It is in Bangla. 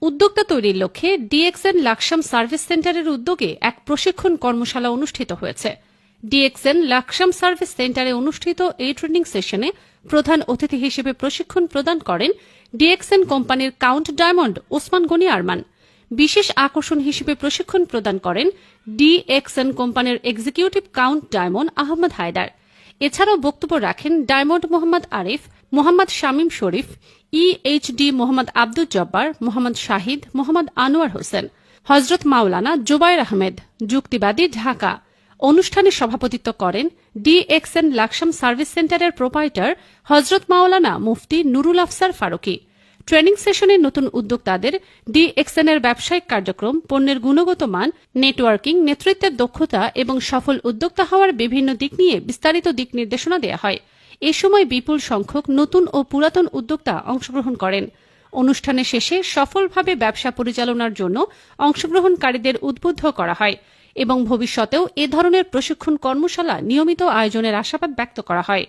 উদ্যোক্তা তৈরির লক্ষ্যে ডিএক্সএন লাকসাম সার্ভিস সেন্টারের উদ্যোগে এক প্রশিক্ষণ কর্মশালা অনুষ্ঠিত হয়েছে। ডিএক্সএন লাকসাম সার্ভিস সেন্টারে অনুষ্ঠিত এই ট্রেনিং সেশনে প্রধান অতিথি হিসেবে প্রশিক্ষণ প্রদান করেন ডিএক্সএন কোম্পানির কাউন্ট ডায়মন্ড ওসমান গনি আরমান। বিশেষ আকর্ষণ হিসেবে প্রশিক্ষণ প্রদান করেন ডিএক্সএন কোম্পানির এক্সিকিউটিভ কাউন্ট ডায়মন্ড আহমদ হায়দার। এছাড়াও বক্তব্য রাখেন ডায়মন্ড মোহাম্মদ আরিফ, মোহাম্মদ শামীম শরীফ, ইএইচডি মোহাম্মদ আব্দুল জব্বার, মোহাম্মদ শাহিদ, মোহাম্মদ আনোয়ার হোসেন, হজরত মাওলানা জুবায়ের আহমেদ, যুক্তিবাদী, ঢাকা। অনুষ্ঠানে সভাপতিত্ব করেন ডিএক্সএন লাকসাম সার্ভিস সেন্টারের প্রোপাইটার হজরত মাওলানা মুফতি নুরুল আফসার ফারুকী। ট্রেনিং সেশনে নতুন উদ্যোক্তাদের ডিএক্সএন এর ব্যবসায়িক কার্যক্রম, পণ্যের গুণগত মান, নেটওয়ার্কিং, নেতৃত্বের দক্ষতা এবং সফল উদ্যোক্তা হওয়ার বিভিন্ন দিক নিয়ে বিস্তারিত দিক নির্দেশনা দেওয়া হয়। এ সময় বিপুল সংখ্যক নতুন ও পুরাতন উদ্যোক্তা অংশগ্রহণ করেন। অনুষ্ঠানের শেষে সফলভাবে ব্যবসা পরিচালনার জন্য অংশগ্রহণকারীদের উদ্বুদ্ধ করা হয় এবং ভবিষ্যতেও এ ধরনের প্রশিক্ষণ কর্মশালা নিয়মিত আয়োজনের আশাবাদ ব্যক্ত করা হয়।